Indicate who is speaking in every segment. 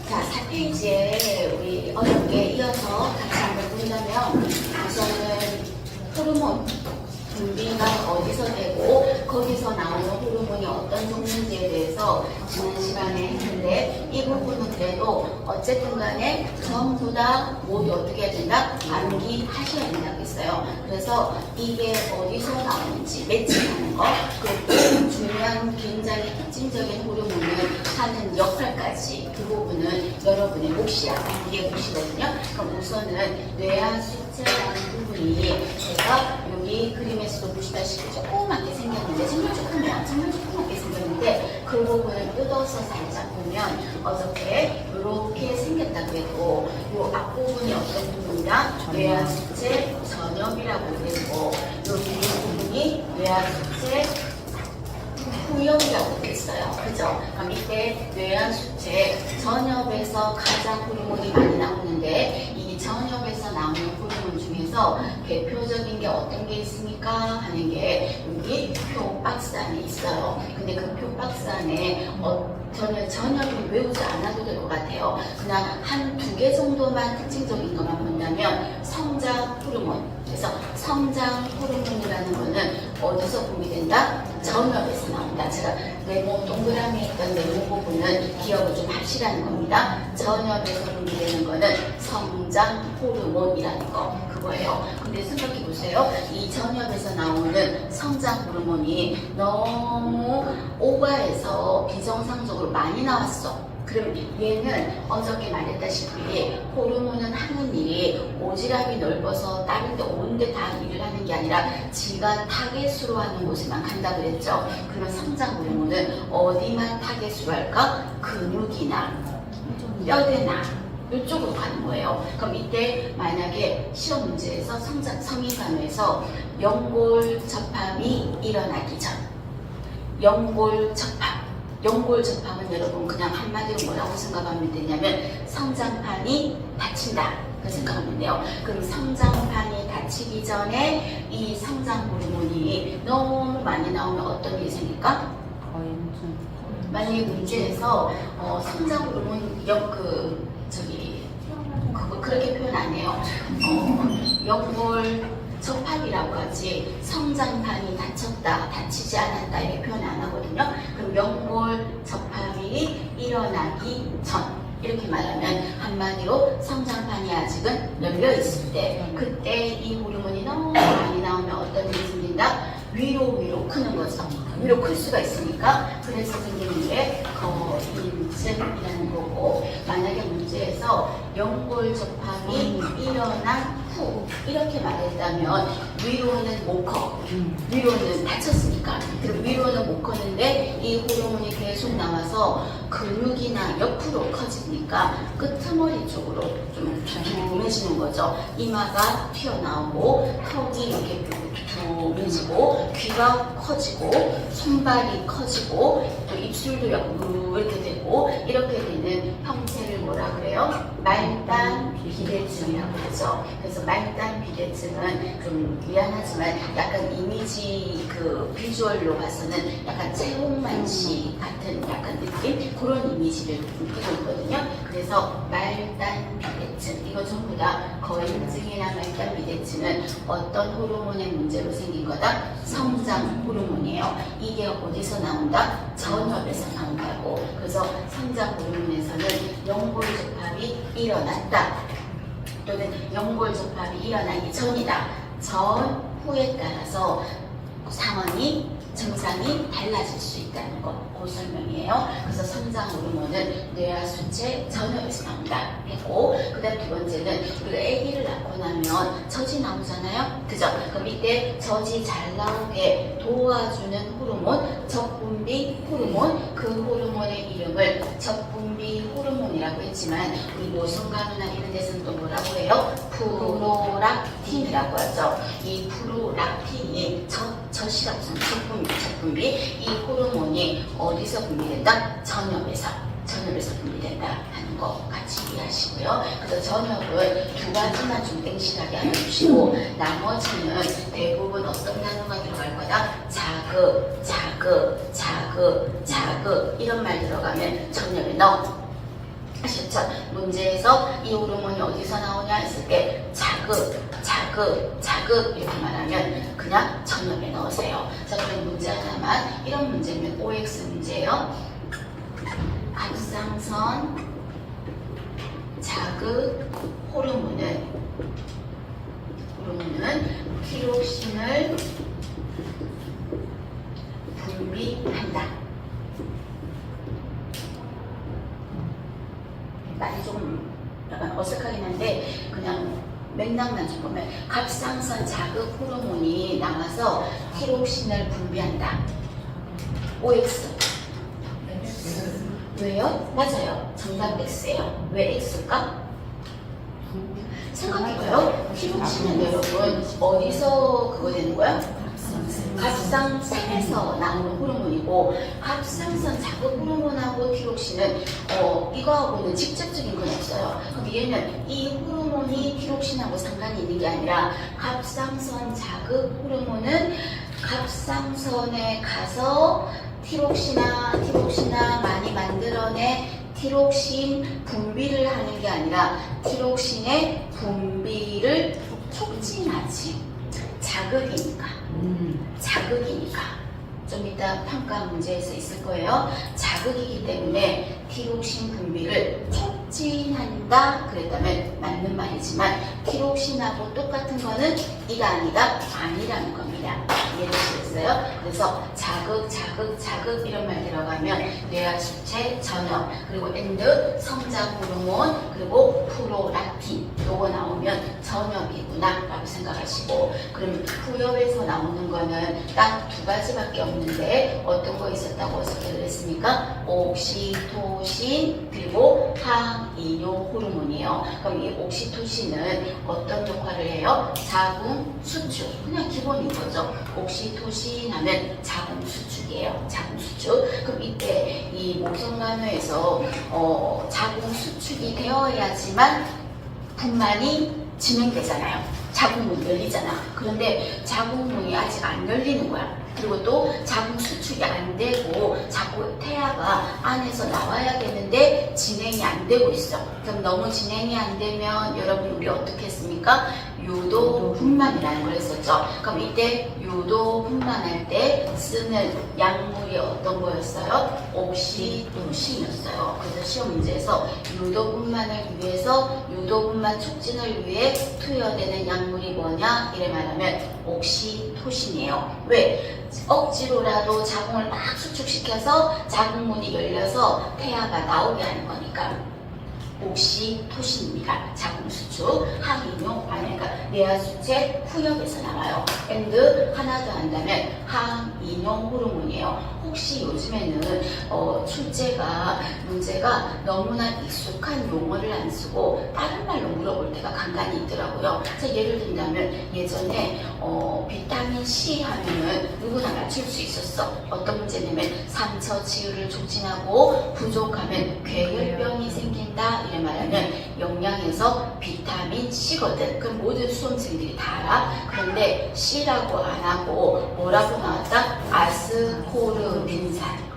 Speaker 1: 자, 4페이지에 우리 어렵게 이어서 같이 한번 본다면 우선은 호르몬 분비가 어디서 되고 거기서 나오는 호르몬이 어떤 종류인지에 대해서 지난 시간에 했는데 이 부분은 그래도 어쨌든 간에 전부 다 모두 어떻게 해야 된다? 암기하셔야 된다고 했어요. 그래서 이게 어디서 나오는지 매칭하는 거 그리고 중요한 굉장히 특징적인 호르몬을 하는 역할까지 그 부분은 여러분의 몫이야. 이게 몫이거든요. 그럼 우선은 뇌하수체라는 부분이 제가 여기 그림에서도 보시다시피 조그맣게 생겼는데 정말 조그맣게 생겼는데 그 부분을 뜯어서 살짝 보면 어떻게 이렇게 생겼다고 해도 이 앞부분이 어떤 부분이다? 뇌하수체 전엽이라고 되고 이 뒤에 부분이 뇌하수체 후엽이라고 했어요. 그죠? 그럼 이때 뇌하수체 전엽에서 가장 호르몬이 많이 나오는데 이 전엽에서 나오는 호르몬 중에서 대표적인 게 어떤 게 있습니까? 하는 게 여기 표 박스 안에 있어요. 근데 그 표 박스 안에 전엽이 외우지 않아도 될 것 같아요. 그냥 한 두 개 정도만 특징적인 것만 본다면 성장 호르몬. 그래서 성장 호르몬이라는 거는 어디서 분비된다? 전엽에서 나온다. 제가 네모 동그라미에 있던 네모 부분은 기억을 좀 하시라는 겁니다. 전엽에서 분비되는 거는 성장 호르몬이라는 거 그거예요. 근데 생각해 보세요. 이 전엽에서 나오는 성장 호르몬이 너무 오버해서 비정상적으로 많이 나왔어. 그럼 얘는 어저께 말했다시피 호르몬은 하는 일이 오지랖이 넓어서 다른 데 온데 다 일을 하는 게 아니라 지가 타겟으로 하는 곳에만 간다 그랬죠. 그러면 성장 호르몬은 어디만 타겟으로 할까? 근육이나 뼈대나 이쪽으로 가는 거예요. 그럼 이때 만약에 시험 문제에서 성인간호에서 연골 접합이 일어나기 전 연골 접합은 여러분 그냥 한마디로 뭐라고 생각하면 되냐면 성장판이 다친다 그 생각하면 돼요. 그럼 성장판이 다치기 전에 이 성장 호르몬이 너무 많이 나오면 어떤 일이 생길까? 만약에 문제에서 성장 호르몬 그렇게 표현 안 해요. 연골 접합이라고 하지 성장판이 다치지 않았다 이렇게 표현 안 하거든요. 그럼 연골 접합이 일어나기 전 이렇게 말하면 한마디로 성장판이 아직은 열려 있을 때 그때 이 호르몬이 너무 많이 나오면 어떤 일이 생긴다? 위로 크는 거죠. 위로 클 수가 있으니까 그래서 생기는 게 거인증이라는 거고 만약에 문제에서 연골 접합이 일어난 후 이렇게 말했다면 위로는 못 커. 위로는 다쳤으니까. 그럼 위로는 못 컸는데 이 호르몬이 계속 나와서 근육이나 옆으로 커지니까 끄트머리 쪽으로 좀 둥해지는 거죠. 이마가 튀어나오고 턱이 이렇게 둥해지고 귀가 커지고 손발이 커지고 또 입술도 이렇게 되고 이렇게 되는 형태를 뭐라 그래요? 말단 비대증이라고 하죠. 그래서 말단 비대증은 좀 미안하지만 약간 이미지 비주얼로 봐서는 약간 체홍만시 같은 약간 느낌 그런 이미지를 느끼고 있거든요. 그래서 말단 비대증 이거 전부 다 거인증이나 말단 비대증은 어떤 호르몬의 문제로 생긴 거다? 성장 호르몬이에요. 이게 어디서 나온다? 전엽에서 나온다고. 그래서 성장 호르몬에서는 연골 접합이 일어났다 또는 연골 접합이 일어나기 전이다. 전 후에 따라서 증상이 달라질 수 있다는 것, 그 설명이에요. 그래서 성장 호르몬은 뇌하수체 전엽에서 나온다 했고, 그 다음 두 번째는 우리가 아기를 낳고 나면 젖이 나오잖아요. 그죠? 그럼 이때 젖이 잘 나오게 도와주는 호르몬, 젖분비 호르몬, 그 호르몬의 이름을 젖분비 호르몬이라고 했지만 우리 노성간호나 이런 데서는 또 뭐라고 해요? 프로락틴이라고 하죠. 이 프로락틴이 젖이라고 하는 젖분비 이 호르몬이 어디서 분비된다? 전엽에서 분비된다 하는 거 같이 이해하시고요. 그래서 전엽은 두 가지만 좀 땡실하게 알아주시고 나머지는 대부분 어떤 단어가 들어갈 거다? 자극 이런 말 들어가면 전엽에 넣어 아셨죠? 문제에서 이 호르몬이 어디서 나오냐 했을 때 자극 이렇게 말하면 그냥 전엽에 넣으세요. 자, 그럼 문제 하나만, 이런 문제면 OX 문제예요. 갑상선 자극 호르몬은 티록신을 분비한다. 말이 좀 약간 어색하긴 한데 그냥 맥락만 좀 보면 갑상선 자극 호르몬이 나와서 티록신을 분비한다. OX. 왜요? 맞아요. 정답 X예요. 왜 X일까? 생각해봐요. 티록신은 여러분 어디서 그거 되는 거야? 갑상선에서 나오는 호르몬이고, 갑상선 자극 호르몬하고 티록신은 이거하고는 직접적인 건 없어요. 그럼 얘는 이 호르몬이 티록신하고 상관이 있는 게 아니라 갑상선 자극 호르몬은 갑상선에 가서 티록신아 많이 만들어내 티록신 분비를 하는 게 아니라 티록신의 분비를 촉진하지. 자극이니까 좀 이따 평가 문제에서 있을 거예요. 자극이기 때문에 티록신 분비를 촉진한다 그랬다면 맞는 말이지만 티록신하고 똑같은 거는 이가 아니라는 겁니다. 이해되시겠어요? 그래서 자극 이런 말 들어가면 뇌하수체, 전엽, 그리고 엔드, 성장 호르몬, 그리고 프로락틴 요거 나오면 전엽이구나 라고 생각하시고, 그럼 부엽에서 나오는 거는 딱 두 가지밖에 없는데 어떤 거 있었다고 소개를 했습니까? 옥시토신 그리고 항이뇨 호르몬이에요. 그럼 이 옥시토신은 어떤 역할을 해요? 자궁 수축, 그냥 기본인 거죠. 옥시토신 하면 자궁 수축이에요. 자궁 수축. 그럼 이때 이 목성간호에서 자궁 수축이 되어야지만 분만이 진행되잖아요. 자궁문이 열리잖아. 그런데 자궁문이 아직 안 열리는 거야. 그리고 또 자궁 수축이 안 되고 자꾸 태아가 안에서 나와야 되는데 진행이 안 되고 있어. 그럼 너무 진행이 안 되면 여러분 우리 어떻게 했습니까? 유도 분만이라는 걸 했었죠. 그럼 이때 유도 분만할 때 쓰는 약물이 어떤 거였어요? 옥시토신이었어요. 그래서 시험 문제에서 유도 분만을 위해서 유도 분만 촉진을 위해 투여되는 약물이 뭐냐? 이래 말하면 옥시토신이에요. 왜? 억지로라도 자궁을 막 수축시켜서 자궁문이 열려서 태아가 나오게 하는 거니까 옥시토신입니다. 자궁 수축, 항이뇨, 그러니까 뇌하수체 후엽에서 나와요. 엔드 하나 더 한다면 항이뇨 호르몬이에요. 혹시 요즘에는 문제가 너무나 익숙한 용어를 안 쓰고 다른 말로 물어볼 때가 간간히 있더라고요. 자, 예를 든다면 예전에 비타민 C 하면은 누구나 맞출 수 있었어. 어떤 문제냐면 상처 치유를 촉진하고 부족하면 궤혈병이 생긴다 이래 말하면 영양에서 비타민 C거든. 그럼 모든 수험생들이 다 알아. 그런데 C라고 안 하고 뭐라고 나왔다? 아스코르빈산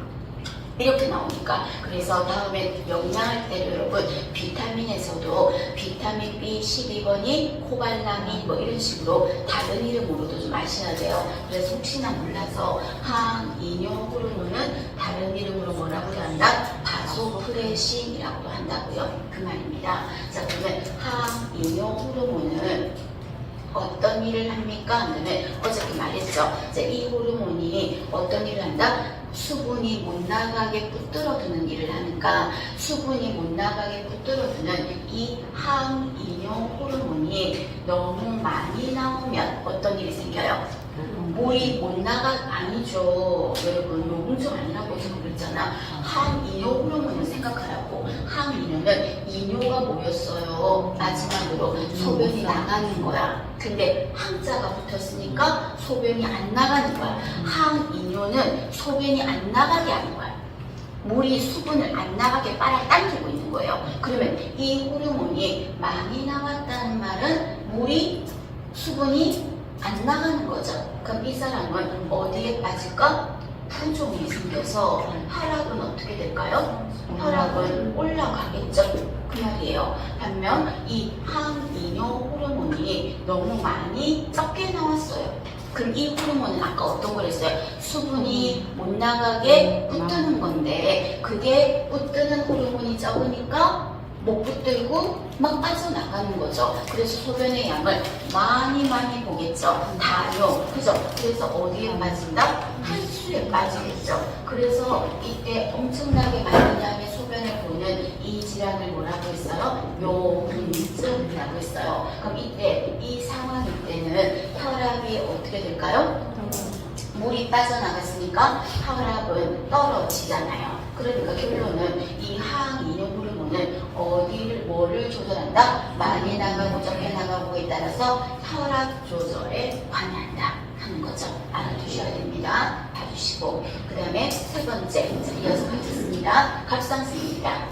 Speaker 1: 이렇게 나오니까, 그래서 다음에 영양할 때 여러분 비타민에서도 비타민 B12번이 코발라민 뭐 이런 식으로 다른 이름으로도 좀 아셔야 돼요. 그래서 혹시나 몰라서 항이뇨 호르몬은 다른 이름으로 뭐라고 한다? 바소프레신이라고 한다고요. 그 말입니다. 자, 그러면 항이뇨 호르몬은 어떤 일을 합니까? 하면 어저께 말했죠. 이 호르몬이 어떤 일을 한다? 수분이 못 나가게 붙들어두는 일을 하니까 수분이 못 나가게 붙들어두는 이 항이뇨 호르몬이 너무 많이 나오면 어떤 일이 생겨요? 물이 못 아니죠. 여러분 녹음 좀 아니라고 제가 그랬잖아. 항이뇨 호르몬을 생각하라고. 항이뇨는 이뇨가 뭐였어요? 마지막으로 소변이 나가는 거야. 근데 항자가 붙었으니까 소변이 안 나가는 거야. 항이뇨는 소변이 안 나가게 하는 거야. 물이 수분을 안 나가게 빨아당기고 있는 거예요. 그러면 이 호르몬이 많이 나왔다는 말은 수분이 안 나가는 거죠. 그럼 이 사람은 어디에 빠질까? 부종이 생겨서 혈압은 어떻게 될까요? 혈압은 올라가겠죠. 그 말이에요. 반면 이 항이뇨 호르몬이 너무 많이 적게 나왔어요. 그럼 이 호르몬은 아까 어떤 걸 했어요? 수분이 못 나가게 붙드는 건데 그게 붙드는 호르몬이 적으니까 못 붙들고 막 빠져나가는 거죠. 그래서 소변의 양을 많이 보겠죠. 다뇨. 그죠? 그래서 어디에 빠진다? 탈수에 빠지겠죠. 그래서 이때 엄청나게 많은 양의 소변을 보는 이 질환을 뭐라고 했어요? 요근증이라고 했어요. 그럼 이때 이 상황일 때는 혈압이 어떻게 될까요? 물이 빠져나갔으니까 혈압은 떨어지잖아요. 그러니까 결론은 이 항이뇨 호르몬은 뭐를 조절한다? 많이 나가고 적게 나가고에 따라서 혈압 조절에 관여한다 하는 거죠. 알아두셔야 됩니다. 봐주시고 그 다음에 세 번째 이어서 가겠습니다. 갑상선입니다.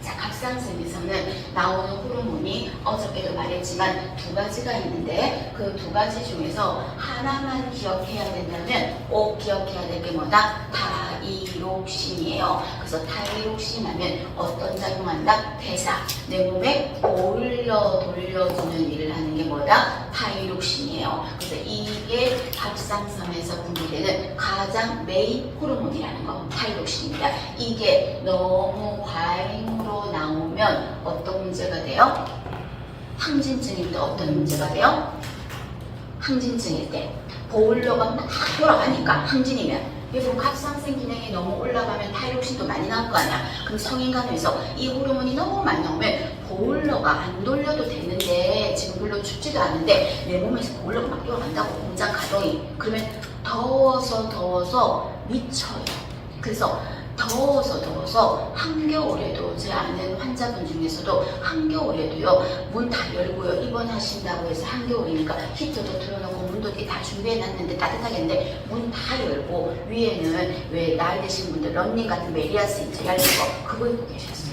Speaker 1: 자, 갑상선에서는 나오는 호르몬이 어저께도 말했지만 두 가지가 있는데 그 두 가지 중에서 하나만 기억해야 된다면 꼭 기억해야 될 게 뭐다? 타이록신이에요. 그래서 타이록신 하면 어떤 작용한다? 대사. 내 몸에 돌려주는 일을 하는 게 뭐다? 타이록신이에요. 그래서 이게 갑상선에서 분비되는 가장 메인 호르몬이라는 거. 타이록신입니다. 이게 너무 과잉으로 나오면 어떤 문제가 돼요? 항진증일 때 어떤 문제가 돼요? 항진증일 때 보울러가 막 돌아가니까 항진이면 그리고 갑상선 기능이 너무 올라가면 타이록신도 많이 나올 거 아니야. 그럼 성인간에서 이 호르몬이 너무 많이 나오면 보울러가 안 돌려도 되는데 지금 별로 춥지도 않은데 내 몸에서 보울러가 막 돌아간다고 공장 가동이. 그러면 더워서 미쳐요. 그래서 더워서 한겨울에도 제 아는 환자분 중에서도 한겨울에도요 문 다 열고요 입원하신다고 해서 한겨울이니까 히터도 틀어놓고 문도 이렇게 다 준비해놨는데 따뜻하겠는데 문 다 열고 위에는 왜 나이 드신 분들 런닝 같은 메리아스 있죠 얇은 거 그거 입고 계셨어요.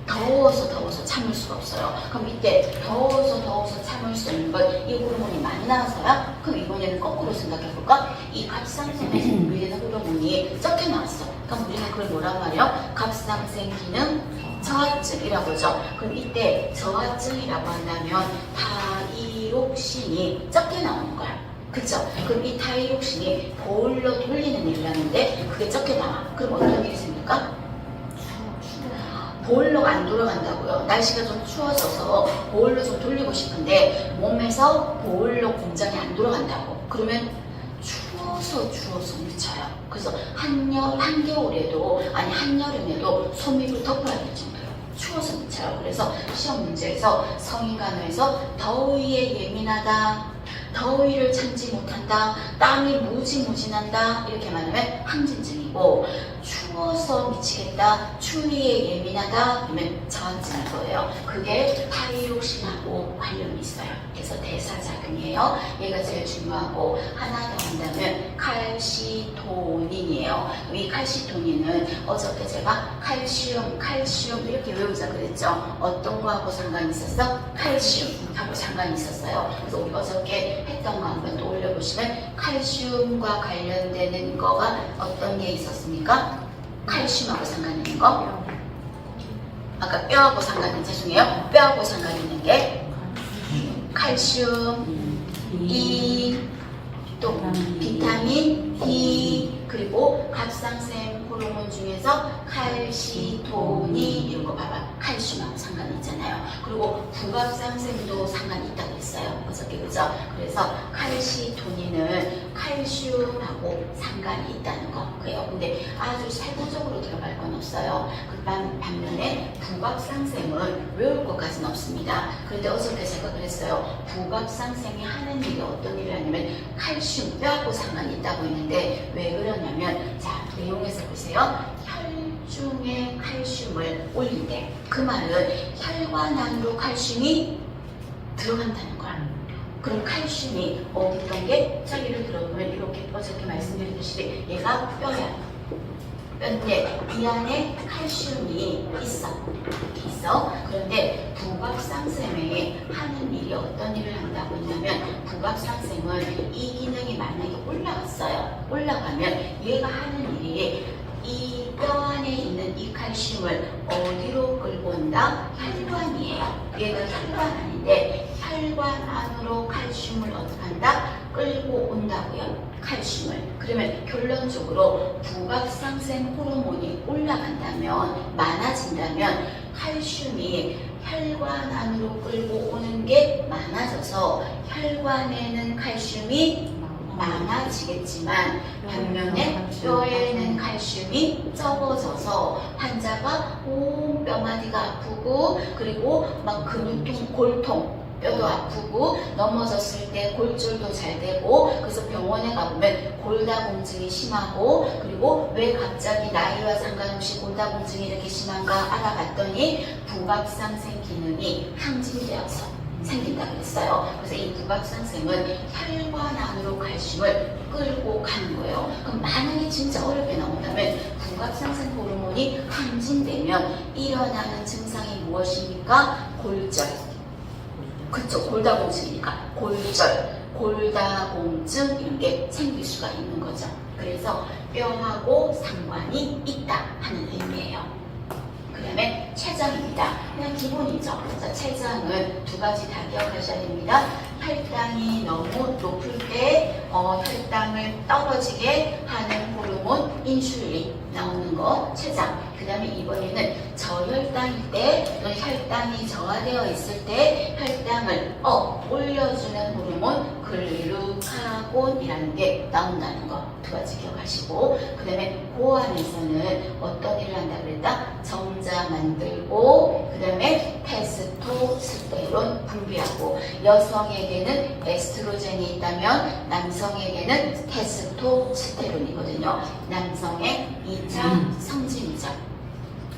Speaker 1: 더워서 참을 수가 없어요. 그럼 이때 더워서 참을 수 없는 건 이 호르몬이 많이 나와서야? 그럼 이번에는 거꾸로 생각해볼까? 이 갑상선에서 분비되는 호르몬이 적게 나왔어. 그럼 우리는 그걸 뭐라고 말해요? 갑상선 기능 저하증이라고 하죠. 그럼 이때 저하증이라고 한다면 타이록신이 적게 나오는 거야. 그쵸? 그럼 이 타이록신이 보울러 돌리는 일을 하는데 그게 적게 나와. 그럼 어떤 일이 생길까? 보일러가 안 돌아간다고요. 날씨가 좀 추워져서 보일러 좀 돌리고 싶은데 몸에서 보일러 공장이 안 돌아간다고. 그러면 추워서 미쳐요. 그래서 한겨울에도 아니 한여름에도 손목을 덮어야 될 정도예요. 추워서 미쳐요. 그래서 시험 문제에서 성인간호에서 더위에 예민하다. 더위를 참지 못한다. 땀이 무지 난다. 이렇게 말하면 항진증이고 추워서 미치겠다. 추위에 예민하다. 그러면 저항증일 거예요. 그게 타이록신하고 관련이 있어요. 그래서 대사작용이에요. 얘가 제일 중요하고 하나 더 한다면 칼시토닌이에요. 이 칼시토닌은 어저께 제가 칼슘 이렇게 외우자 그랬죠. 어떤 거하고 상관이 있었어? 칼슘하고 상관이 있었어요. 그래서 우리 어저께 했던 거 한번 또 올려보시면 칼슘과 관련되는 거가 어떤 게 있었습니까? 칼슘하고 상관 있는 거? 아까 뼈하고 죄송해요. 뼈하고 상관 있는 게 칼슘, E, 또 비타민 D, 그리고 갑상선 호르몬 중에서 칼시토닌 이런 거 봐봐. 칼슘하고 상관이 있잖아요. 그리고 부갑상선도 상관이 있다고 했어요. 어저께 그죠? 그래서 칼시토닌은 칼슘하고 상관이 있다는 거예요. 근데 아주 세부적으로 들어갈 건 없어요. 반면에 부갑상선은 외울 것까지는 없습니다. 그런데 어저께 제가 그랬어요. 부갑상선이 하는 일이 어떤 일을 하냐면 칼슘, 뼈하고 상관이 있다고 했는데 왜 그러냐면 자, 내용에서 보세요. 혈중에 칼슘을 올릴 때 그 말은 혈관안으로 칼슘이 들어간다는 거야. 그럼 칼슘이 어디 있던 게 자, 예를 들어보면 이렇게 어저께 말씀드렸듯이 얘가 뼈야. 뼈인데 이 안에 칼슘이 있어. 그런데 부각상sem에 하는 일이 어떤 일을 한다고 했냐면 부각상sem은 이 기능이 만약에 올라가면 얘가 하는 일이 이 뼈 안에 있는 이 칼슘을 어디로 끌고 온다? 혈관이에요. 얘가 혈관 아닌데 혈관 안으로 칼슘을 어떻게 한다? 끌고 온다고요. 칼슘을. 그러면 결론적으로 부각상생 호르몬이 올라간다면, 많아진다면 칼슘이 혈관 안으로 끌고 오는 게 많아져서 혈관에는 칼슘이 많아지겠지만 반면에 뼈에는 칼슘이 적어져서 환자가 온 뼈마디가 아프고 그리고 막 근육통, 골통, 뼈도 아프고 넘어졌을 때 골절도 잘 되고 그래서 병원에 가보면 골다공증이 심하고 그리고 왜 갑자기 나이와 상관없이 골다공증이 이렇게 심한가 알아봤더니 부각상생 기능이 항진되어서 생긴다 그랬어요. 그래서 이 부각상생은 혈관 안으로 칼슘을 끌고 가는 거예요. 그럼 만약에 진짜 어렵게 나온다면 부각상생 호르몬이 항진되면 일어나는 증상이 무엇입니까? 골절. 그쵸, 골다공증이니까 골절, 골다공증 이런 게 생길 수가 있는 거죠. 그래서 뼈하고 상관이 있다 하는 의미예요. 그 다음에 췌장입니다. 그냥 기본이죠. 자, 췌장은 두 가지 다 기억하셔야 됩니다. 혈당이 너무 높을 때 혈당을 떨어지게 하는 호르몬 인슐린 나오는 거 췌장. 그 다음에 이번에는 저혈당일 때 또는 혈당이 저하되어 있을 때 혈당을 올려주는 호르몬 글루카곤이라는 게 나온다는 거 두 가지 기억하시고 그 다음에 고안에서는 어떤 일을 한다 그랬다? 정자 만들고 그 다음에 테스토스테론 분비하고 여성에게는 에스트로겐이 있다면 남성에게는 테스토스테론이거든요. 남성의 2차 성징이죠.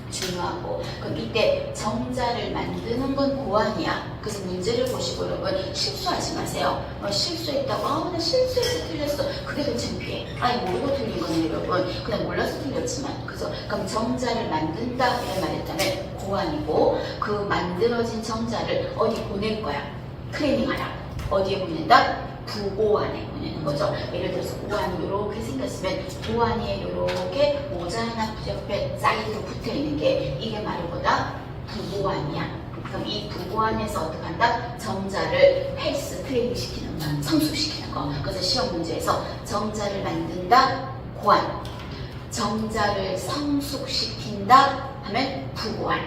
Speaker 1: 중요하고 그럼 이때 정자를 만드는 건 고안이야. 그래서 문제를 보시고 여러분 실수하지 마세요. 실수했다고 나 실수해서 틀렸어. 그게 더 창피해. 모르고 틀린 거는 여러분 그냥 몰라서 틀렸지만 그래서 그럼 정자를 만든다 이런 말 했다면 고안이고 그 만들어진 정자를 어디 보낼 거야. 트레이닝하라. 어디에 보낸다? 부고안에 보내는 거죠. 예를 들어서 고안이 이렇게 생겼으면 고안이에 이렇게 모자 하나 옆에 사이드로 붙어 있는 게 이게 바로 뭐다? 부고안이야. 그럼 이 부고안에서 어떻게 한다? 정자를 헬스 트레이닝 시키는 거, 성숙시키는 거. 그래서 시험 문제에서 정자를 만든다, 고안. 정자를 성숙시킨다 하면 부고안.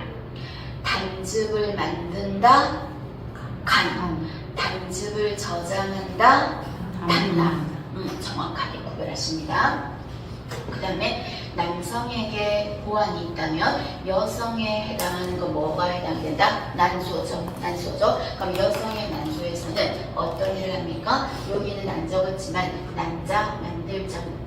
Speaker 1: 단즙을 만든다, 간. 단즙을 저장한다, 단람. 정확하게 구별하십니다. 그 다음에 남성에게 고안이 있다면 여성에 해당하는 거 뭐가 해당된다? 난소죠. 그럼 여성의 난소에서는 어떤 일을 합니까? 여기는 안 적었지만 난자 만들죠.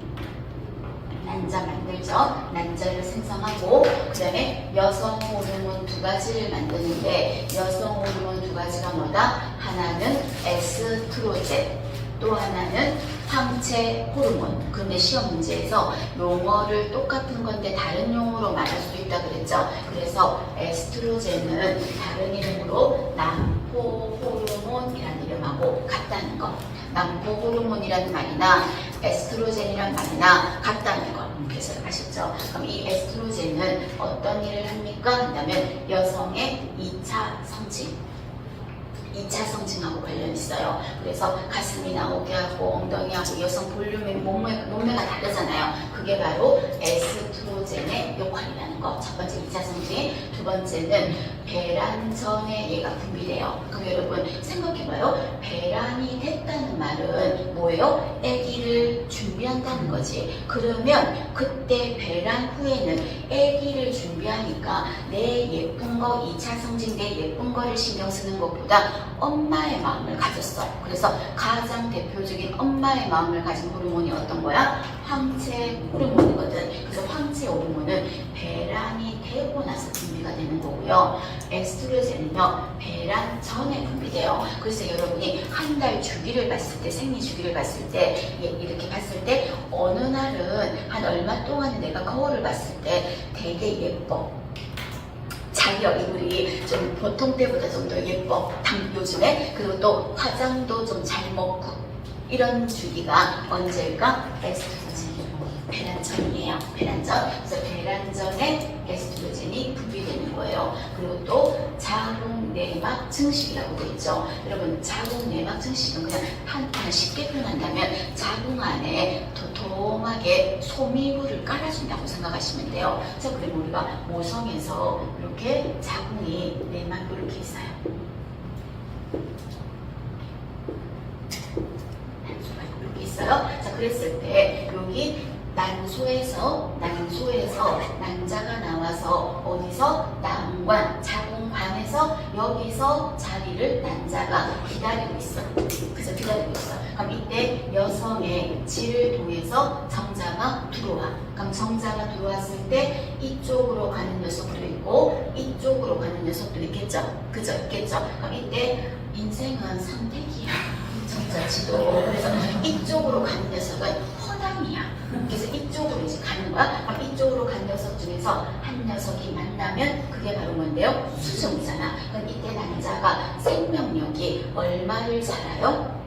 Speaker 1: 난자를 생성하고 그 다음에 여성 호르몬 두 가지를 만드는데 여성 호르몬 두 가지가 뭐다? 하나는 에스트로겐 또 하나는 황체 호르몬. 근데 시험 문제에서 용어를 똑같은 건데 다른 용어로 말할 수 있다 그랬죠. 그래서 에스트로겐은 다른 이름으로 남포 호르몬이라는 이름하고 같다는 거. 남포 호르몬이라는 말이나 에스트로겐이라는 말이나 같다는 거. 그래서 아셨죠? 그럼 이 에스트로겐은 어떤 일을 합니까? 한다면 여성의 2차 성징. 2차 성징하고 관련 있어요. 그래서 가슴이 나오게 하고 엉덩이하고 여성 볼륨의 몸매가 다르잖아요. 그게 바로 에스트로겐의 역할이라는 거. 첫 번째 2차 성징. 두 번째는 배란 전에 얘가 분비돼요. 그럼 여러분 생각해봐요. 배란이 됐다는 말은 뭐예요? 아기를 준비한다는 거지. 그러면 그때 배란 후에는 아기를 준비하니까 내 예쁜 거 2차 성징 내 예쁜 거를 신경 쓰는 것보다 엄마의 마음을 가졌어. 그래서 가장 대표적인 엄마의 마음을 가진 호르몬이 어떤 거야? 황체 호르몬이거든. 그래서 황체 호르몬은 배란이 되고 나서 분비가 되는 거고요. 에스트로겐은요 어디에는요 배란 전에 분비돼요. 그래서 여러분이 한 달 주기를 봤을 때 생리 주기를 봤을 때 이렇게 봤을 때 어느 날은 한 얼마 동안은 내가 거울을 봤을 때 되게 예뻐. 자기 얼굴이 좀 보통 때보다 좀 더 예뻐. 요즘에 그리고 또 화장도 좀 잘 먹고 이런 주기가 언제일까? 에스트로겐. 배란전이에요. 배란전. 그래서 배란전에 에스트로겐이 분비되는 거예요. 그리고 또 자궁 내막 증식이라고 되어 있죠. 여러분 자궁 내막 증식은 그냥 쉽게 표현한다면 자궁 안에 도톰하게 소미물을 깔아준다고 생각하시면 돼요. 자, 그럼 우리가 모성에서 이렇게 자궁이 내막으로 이렇게 있어요. 이렇게 있어요. 자, 그랬을 때 여기 난소에서 난자가 나와서 어디서 난관, 자궁관에서 여기서 자리를 난자가 기다리고 있어. 그래서 기다리고 있어. 그럼 이때 여성의 질을 통해서 정자가 들어와. 그럼 정자가 들어왔을 때 이쪽으로 가는 녀석도 있고 이쪽으로 가는 녀석도 있겠죠. 그죠? 있겠죠. 그럼 이때 인생은 선택이야. 정자지도. 그래서 이쪽으로 가는 녀석은 허당이야. 그래서 이쪽으로 이제 가는 거야. 그럼 이쪽으로 간 녀석 중에서 한 녀석이 만나면 그게 바로 뭔데요? 수정이잖아. 그럼 이때 남자가 생명력이 얼마를 살아요?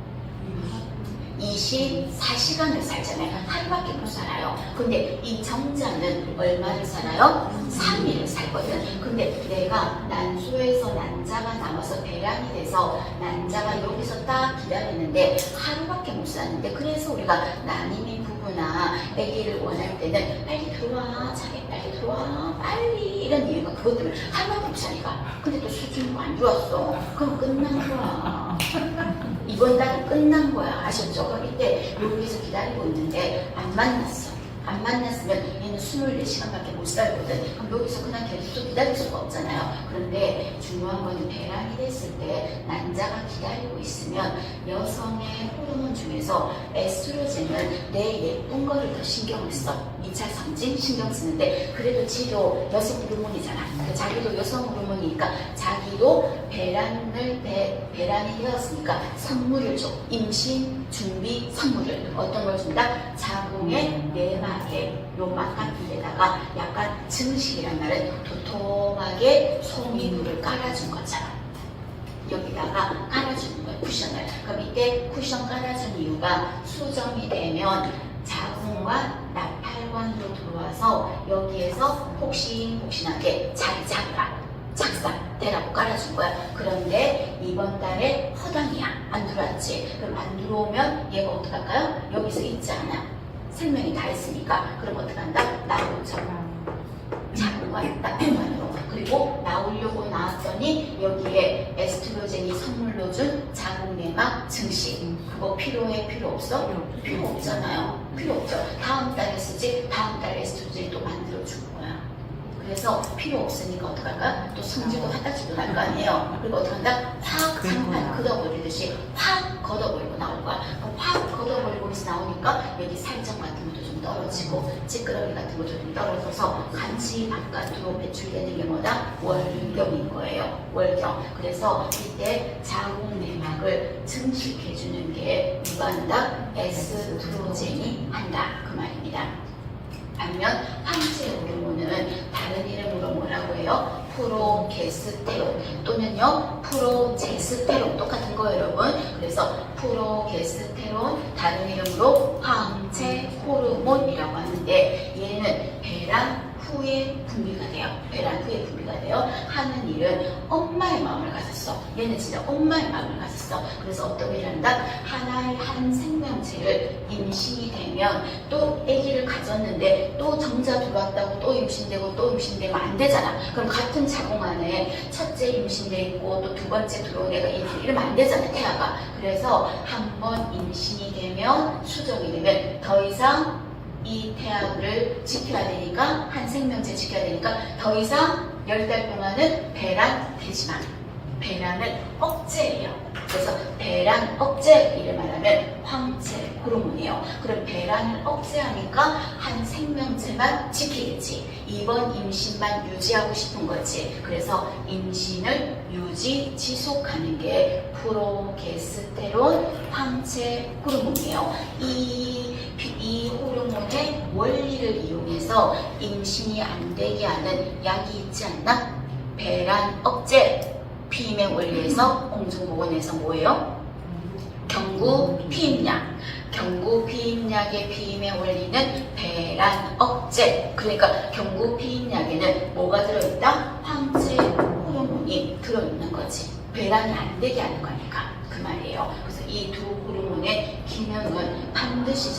Speaker 1: 24시간을 살잖아요. 하루밖에 못 살아요. 근데 이 정자는 얼마를 살아요? 3일을 살거든. 근데 내가 난소에서 난자가 나와서 배란이 돼서 난자가 여기서 딱 기다리는데 하루밖에 못 사는데 그래서 우리가 난임인 부부나 아기를 원할 때는 빨리 들어와, 자기 빨리 들어와, 빨리 이런 이유가 그것 때문에 하루밖에 못 사니까. 근데 또 수준이 안 좋았어. 그럼 끝난 거야. 이번 달은 끝난 거야. 아셨죠? 그럼 이때 여기서 기다리고 있는데 안 만났어. 안 만났으면 얘는 24시간밖에 못 살거든. 그럼 여기서 그냥 계속 기다릴 수가 없잖아요. 그런데 중요한 거는 배란이 됐을 때 난자가 기다리고 있으면 여성의 호르몬 중에서 에스트로겐은 내 예쁜 거를 더 신경을 써. 2차 성징 신경 쓰는데 그래도 지도 여성 호르몬이잖아. 자기도 여성 호르몬이니까 자기도 배란이 되었으니까 선물을 줘. 임신 준비 선물을 어떤 걸 준다? 자궁의 내막에 요막 같은 데다가 약간 증식이란 말은 도톰하게 소미물을 깔아준 거잖아. 여기다가 깔아주는 거예요. 쿠션을. 그럼 이때 쿠션 깔아준 이유가 수정이 되면 자궁과 나팔관으로 들어와서 여기에서 폭신폭신하게 자리 잡으라. 작살되라고 깔아준 거야. 그런데 이번 달에 허당이야. 안 들어왔지. 그럼 안 들어오면 얘가 어떡할까요? 여기서 있지 않아. 생명이 다 있으니까. 그럼 어떡한다? 나오죠. 자궁과 나팔관으로. 그리고 나오려고 나왔더니 여기에 에스트로겐이 선물로 준 자궁 내막 증식. 그거 필요해? 필요 없어? 필요 없잖아요. 필요 없죠. 다음 달에 쓰지. 다음 달에 에스트로겐이 또 만들어주는 거야. 그래서 필요 없으니까 어떡할까? 또 성질도 화딱지도 날 거 아니에요. 그리고 어떡한다? 확 상판 걷어버리듯이 확 걷어버리고 나올 거야. 확 걷어버리고 해서 나오니까 여기 살점 같은 것도 좀 떨어지고 찌끄러기 같은 것도 좀 떨어져서 같이 바깥으로 배출되는 게 뭐다? 월경인 거예요. 월경. 그래서 이때 자궁 내막을 증식해주는 게 누가 한다? 에스트로겐이 한다. 그 말입니다. 반면 황제 호르몬은 다른 이름으로 뭐라고 해요? 프로게스테론 또는요 프로제스테론 똑같은 거예요 여러분. 그래서 프로게스테론 다른 이름으로 황제 호르몬이라고 하는데 얘는 배란 후에 분비가 돼요. 배란 후에 분비가 돼요. 하는 일은 엄마의 마음을 가졌어. 얘는 진짜 엄마의 마음을 가졌어. 그래서 어떤 일을 한다? 하나의 한 생명체를 임신이 되면 또 아기를 가졌는데 또 정자 들어왔다고 또 임신되고 또 임신되면 안 되잖아. 그럼 같은 자궁 안에 첫째 임신돼 있고 또 두 번째 들어온 애가 이러면 안 되잖아 태아가. 그래서 한 번 임신이 되면 수정이 되면 더 이상 이 태아를 지켜야 되니까 한 생명체 지켜야 되니까 더 이상 10달 동안은 배란 되지 마. 배란을 억제해요. 그래서 배란 억제 이를 말하면 황체 호르몬이에요. 그럼 배란을 억제하니까 한 생명체만 지키겠지. 이번 임신만 유지하고 싶은 거지. 그래서 임신을 유지 지속하는 게 프로게스테론 황체 호르몬이에요. 이 호르몬의 원리를 이용해서 임신이 안 되게 하는 약이 있지 않나? 배란 억제. 피임의 원리에서 공중보건에서 뭐예요? 경구 피임약. 경구 피임약의 피임의 원리는 배란 억제. 그러니까 경구 피임약에는 뭐가 들어있다? 황체 호르몬이 들어있는 거지. 배란이 안 되게 하는 거니까 그 말이에요. 그래서 이 두 호르몬의 기능은 반드시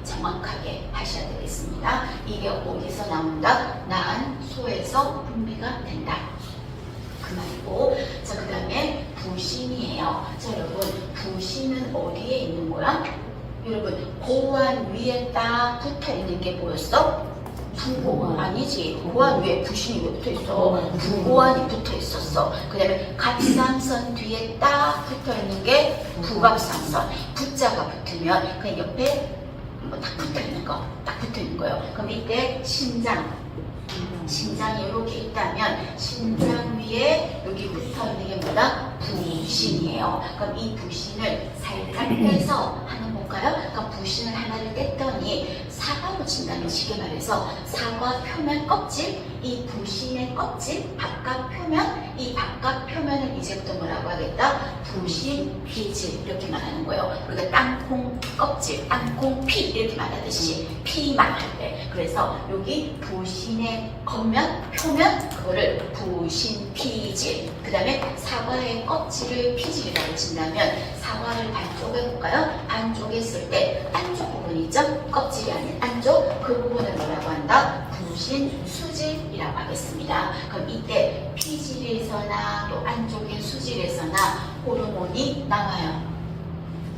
Speaker 1: 정확하게 하셔야 되겠습니다. 이게 어디서 나온다? 낳은 소에서 분비가 된다. 그 말이고, 자, 그 다음에 부신이에요. 자, 여러분, 부신은 어디에 있는 거야? 여러분, 고환 위에 딱 붙어 있는 게 뭐였어? 부고환 아니지. 고환 위에 부신이 왜 붙어 있어? 부고환이 붙어 있었어. 그 다음에 갑상선 뒤에 딱 붙어 있는 게 부갑상선. 부자가 붙으면 그냥 옆에 뭐 딱 붙어 있는 거, 딱 붙어 있는 거예요. 그럼 이때 심장이 이렇게 있다면 심장 위에 여기 붙어 있는 게 뭐다? 부신이에요. 그럼 이 부신을 살짝 떼서 하나 볼까요? 그럼 부신을 하나를 뗐더니 사과로 친다면 쉽게 말해서 사과 표면 껍질, 이 부신의 껍질, 바깥 표면, 이 바깥 표면을 이제부터 뭐라고 하겠다? 부신 피질 이렇게 말하는 거예요. 우리가 땅콩 껍질, 땅콩 피 이렇게 말하듯이 피만 할 때. 그래서 여기 부신의 겉면, 표면 그거를 부신 피질. 그 다음에 사과의 껍질을 피질이라고 친다면 사과를 반쪽 해볼까요? 반쪽 했을 때 안쪽 부분 있죠? 껍질이 아닌 안쪽 그 부분을 뭐라고 한다? 부신 수질이라고 하겠습니다. 그럼 이때 피질에서나 또 안쪽의 수질에서나 호르몬이 나와요.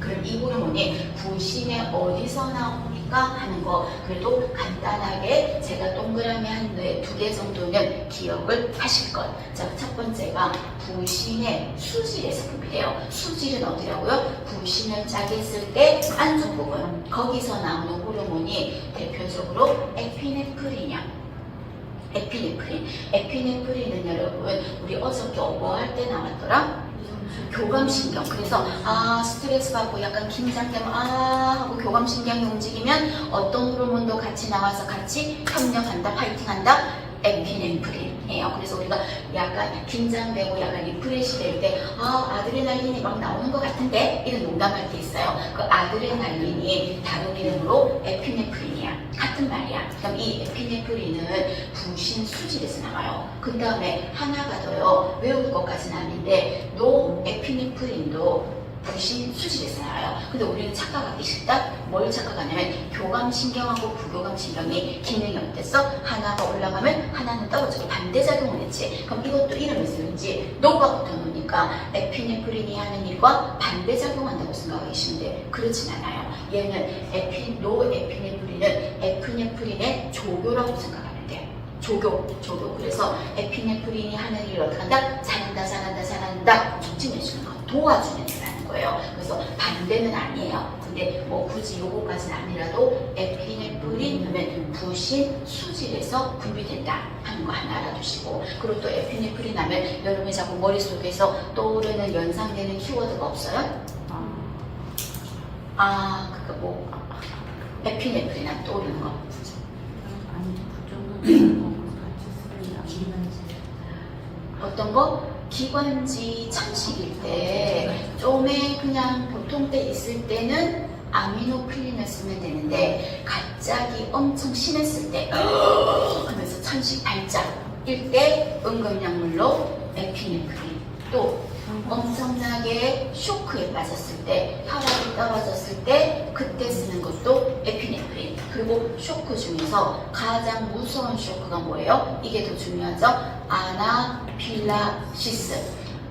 Speaker 1: 그럼 이 호르몬이 부신에 어디서 나옵니까? 하는 거 그래도 간단하게 제가 동그라미 한 두 개 정도는 기억을 하실 것. 자, 첫 번째가 부신의 수질에서 분비돼요. 수질은 어디라고요? 부신을 짜겠을 때 안쪽 부분 거기서 나오는 호르몬이 대표적으로 에피네프린이야. 에피네프린은 여러분 우리 어저께 뭐 할 때 나왔더라? 교감신경. 그래서 스트레스 받고 약간 긴장되면 하고 교감신경이 움직이면 어떤 호르몬도 같이 나와서 같이 협력한다, 파이팅한다. 에피네프린이에요. 그래서 우리가 약간 긴장되고 약간 리프레시 될 때 아드레날린이 막 나오는 것 같은데 이런 농담할 때 있어요. 그 아드레날린이 다른 이름으로 에피네프린이야. 같은 말이야. 그럼 이 에피네프린은 부신 수질에서 나와요. 그 다음에 하나가 더요. 외울 것까지는 아닌데 노에피네프린도 부신 수질에서 나와요. 근데 우리는 착각하기 싫다? 뭘 착각하냐면 교감신경하고 부교감신경이 기능이 어땠어? 하나가 올라가면 하나는 떨어지고 반대작용을 했지. 그럼 이것도 이름이 있는지 노가 붙어놓으니까 에피네프린이 하는 일과 반대작용한다고 생각하기 쉬운데 그렇진 않아요. 얘는 노에피네프린은 에피네프린의 조교라고 생각하면 돼. 조교. 그래서 에피네프린이 하는 일을 어떻게 한다? 잘한다 촉진해주는 거, 도와주는 일 하는 거예요. 그래서 반대는 아니에요. 근데 뭐 굳이 요거까지는 아니라도 에피네프린 하면 부신 수질에서 분비된다 하는 거 하나 알아두시고, 그리고 또 에피네프린 하면 여러분이 자꾸 머릿속에서 떠오르는 연상되는 키워드가 없어요? 그니까 뭐 에피네프린 하면 떠오르는 거 어떤 거? 기관지 천식일 때 좀에 그냥 보통 때 있을 때는 아미노필린을 쓰면 되는데 갑자기 엄청 심했을 때 하면서 천식 발작일 때 응급약물로 에피네프린, 또 엄청나게 쇼크에 빠졌을 때, 혈압이 떨어졌을 때 그때 쓰는 것도 에피네프린. 그리고 쇼크 중에서 가장 무서운 쇼크가 뭐예요? 이게 더 중요하죠?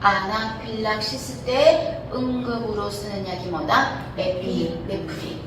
Speaker 1: 아나필락시스 때 응급으로 쓰는 약이 뭐다? 에피네프린.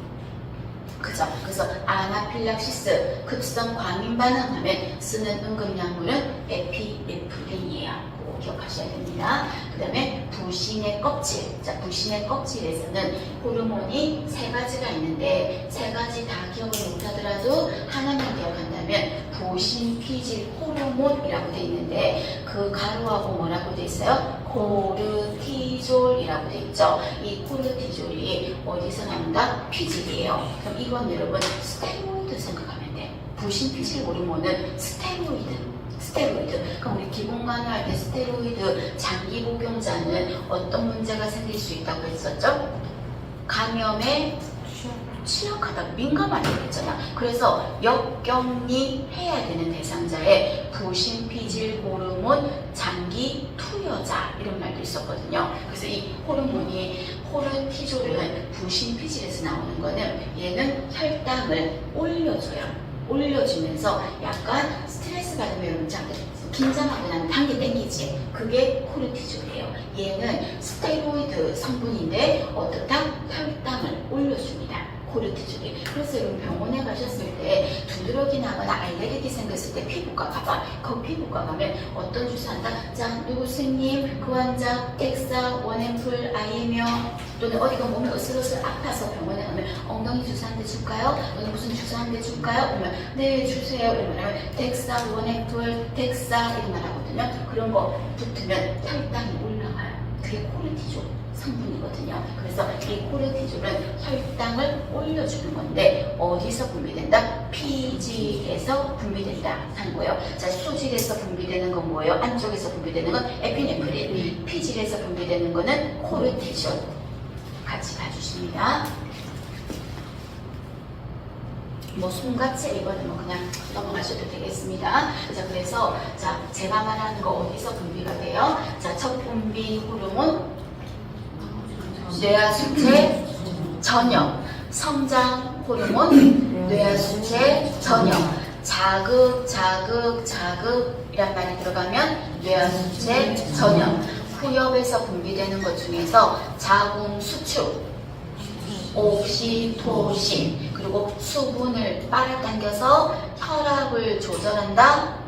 Speaker 1: 그죠? 그래서 아나필락시스, 급성 과민 반응하면 쓰는 응급약물은 에피네프린이에요. 그거 기억하셔야 됩니다. 그 다음에 부신의 껍질. 자, 부신의 껍질에서는 호르몬이 세 가지가 있는데 세 가지 다 기억을 못하더라도 하나만 기억한다면 부신피질 호르몬이라고 돼 있는데 그 가로하고 뭐라고 돼 있어요? 코르티졸이라고 돼 있죠. 이 코르티졸이 어디서 나온다? 피질이에요. 그럼 이건 여러분 스테로이드 생각하면 돼. 부신피질 호르몬은 스테로이드. 그럼 우리 기본간호 할 때 스테로이드 장기 복용자는 어떤 문제가 생길 수 있다고 했었죠? 감염에 취약하다, 민감하다고 했잖아. 그래서 역격리해야 되는 대상자의 부신피질 호르몬 장기 투여자 이런 말도 있었거든요. 그래서 이 호르몬이 코르티졸은 부신피질에서 나오는 거는 얘는 혈당을 올려줘요. 올려주면서 약간 스트레스 받으면 여러분 긴장하고 나면 당기 땡기지. 그게 코르티졸이에요. 얘는 스테로이드 성분인데 어떻다? 혈당을 올려줍니다. 코르티졸이. 그래서 여러분 병원에 가셨을 때 두드러기 나거나 알레르기 생겼을 때 피부과 가봐. 그 피부과 가면 어떤 주사 한다? 자, 누구 스님, 그 환자 텍사, 원앰플, 아이며 또는 어디가 몸이 으슬으슬 아파서 병원에 가면 엉덩이 주사 한 대 줄까요? 또는 무슨 주사 한 대 줄까요? 그러면 네 주세요. 이러면 하면 텍사, 원앰플, 텍사 이런 말 하거든요. 그런 거 붙으면 혈당이 올라가요. 그게 코르티졸 성분이거든요. 그래서 이 코르티졸은 혈당을 올려주는 건데 어디서 분비된다? 피질에서 분비된다 하는 거예요. 자, 수질에서 분비되는 건 뭐예요? 안쪽에서 분비되는 건 에피네프린. 피질에서 분비되는 거는 코르티졸. 같이 봐주십니다. 뭐 손같이 이거는 뭐 그냥 넘어가셔도 되겠습니다. 자, 그래서 자 제가 말하는 거 어디서 분비가 돼요? 자, 첫 분비 호르몬 뇌하수체 전염, 성장 호르몬 뇌하수체 전염, 자극이란 말이 들어가면 뇌하수체 전염. 후엽에서 분비되는 것 중에서 자궁 수축, 옥시토신, 그리고 수분을 빨아당겨서 혈압을 조절한다.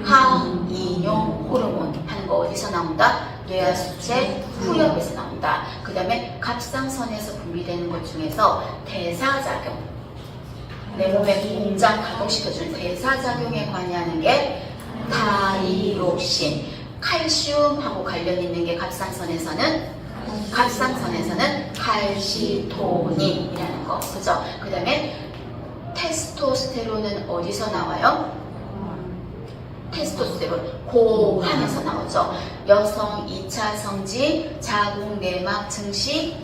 Speaker 1: 항이뇽 호르몬 하는 거 어디서 나온다? 뇌하수체 후엽에서 나온다. 그 다음에 갑상선에서 분비되는 것 중에서 대사작용, 내 몸에 공장 가동시켜주는 대사작용에 관여하는 게 타이록신, 칼슘하고 관련 있는 게 갑상선에서는 칼시토닌이라는 거, 그죠? 그 다음에 테스토스테론은 어디서 나와요? 테스토스테론 고환에서 나오죠. 여성 2차 성지, 자궁 내막 증식,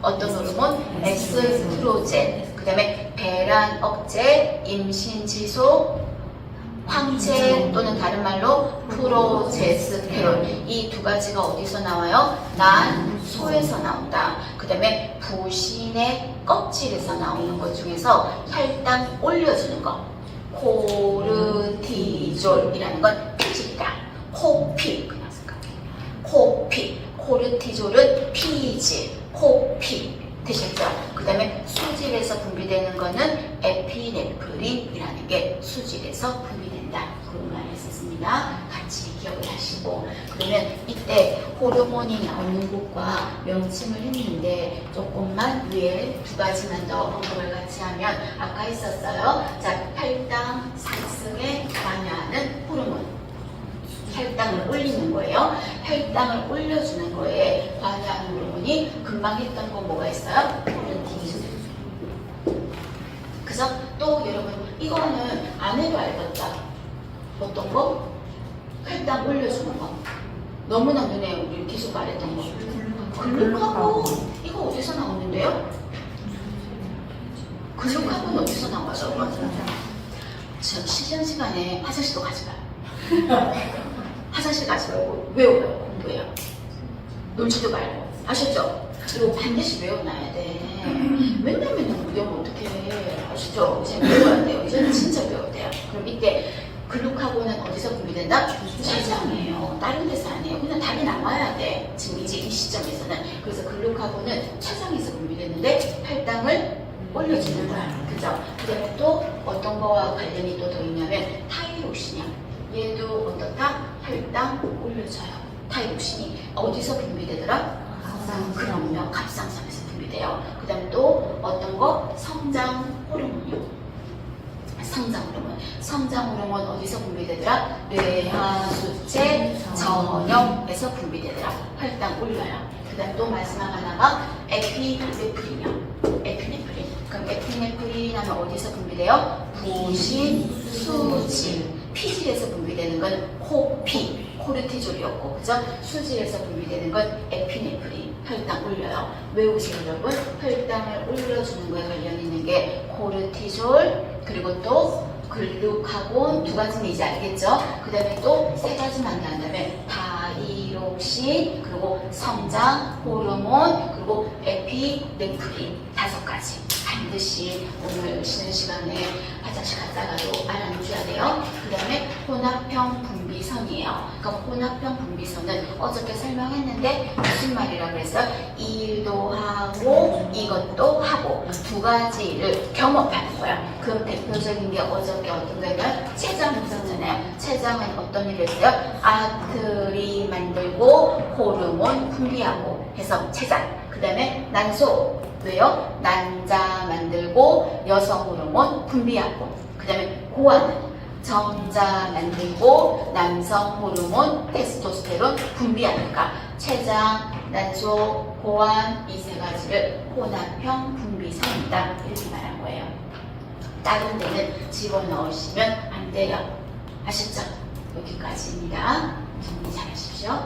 Speaker 1: 어떤 호르몬? 에스트로겐. 그 다음에 배란 억제, 임신 지속, 황체 또는 다른 말로 프로제스테론. 이 두 가지가 어디서 나와요? 난소에서 나온다. 그 다음에 부신의 껍질에서 나오는 것 중에서 혈당 올려주는 거, 코르티졸이라는 건 피질이다. 코피, 그냥 생각해. 코피, 코르티졸은 피질, 코피. 되셨죠? 그 다음에 수질에서 분비되는 거는 에피네프린이라는 게 수질에서 분비된다. 그런 말을 썼습니다. 같이 기억을 하시고. 그러면 이때 호르몬이 나오는 곳과 명칭을 했는데 조금만 위에 두 가지만 더 언급을 같이 하면 아까 있었어요. 자, 혈당 상승에 관여하는 호르몬. 혈당을 올리는 거예요. 혈당을 올려주는 거에 관여하는 호르몬이 금방 했던 거 뭐가 있어요? 코르티졸. 그래서 또 여러분 이거는 안 해도 알겠다. 어떤 거? 혈당 올려주는 거. 너무나 눈에 우리 계속 말했던 거. 글루카곤. 이거 어디서 나오는데요? 글루카곤 어디서 나와요? 저 시간 시간에 화장실도 가지 마요. 화장실 가지 말고 외워요. 공부해요. 놀지도 말고. 아셨죠? 그리고 반드시 외워놔야 돼. 맨날 못 외우면 어떡해. 아시죠? 이제 외워야 돼요. 이제는 진짜 외워야 돼요. 그럼 이때 글루카곤은 어디서 분비된다? 췌장이에요. 다른 데서 안 해요. 그냥 답이 나와야 돼. 지금 이제 이 시점에서는. 그래서 글루카곤은 췌장에서 분비되는데 혈당을 올려주는 거야. 그죠? 그 다음에 또 어떤 거와 관련이 또 더 있냐면 타이록신이야. 얘도 어떻다? 혈당 올려줘요. 타이록신이 어디서 분비되더라? 그럼요. 갑상선에서 분비돼요. 그 다음에 또 어떤 거? 성장 호르몬이요. 성장 호르몬. 성장 호르몬 어디서 분비되더라? 뇌하수체 전역에서 분비되더라. 혈당 올려요. 그 다음 또 마지막 하나가 에피네프린이요. 에피네프린. 그럼 에피네프린 하면 어디서 분비돼요? 부신, 수질. 피질에서 분비되는 건 코피, 코르티졸이었고, 그죠? 수질에서 분비되는 건 에피네프린. 혈당 올려요. 외우세요, 여러분. 혈당을 올려주는 거에 관련 있는 게 코르티졸, 그리고 또 글루카곤 두 가지는 이제 알겠죠? 그 다음에 또 세 가지만 더 한다면 다이록신, 그리고 성장 호르몬, 그리고 에피네프린 다섯 가지. 반드시 오늘 쉬는 시간에 화장실 갔다가도 알아놓으셔야 돼요. 그 다음에 혼합형 분비선이에요. 그럼 혼합형 분비선은 어저께 설명했는데 무슨 말이라고 해서 이 일도 하고 이것도 하고 두 가지를 겸업하는 거야. 그 대표적인 게 어저께 어떤 거냐면 췌장 있었잖아요. 췌장은 어떤 일을 했어요? 아트리 만들고 호르몬 분비하고 해서 췌장. 그 다음에 난소. 왜요? 난자 만들고 여성 호르몬 분비하고. 그 다음에 고환은 정자 만들고 남성 호르몬 테스토스테론 분비하니까 췌장, 난소, 고환 이 세 가지를 혼합형 분비선이다 이렇게 말한 거예요. 다른 데는 집어넣으시면 안 돼요. 아셨죠? 여기까지입니다. 정리 잘 하십시오.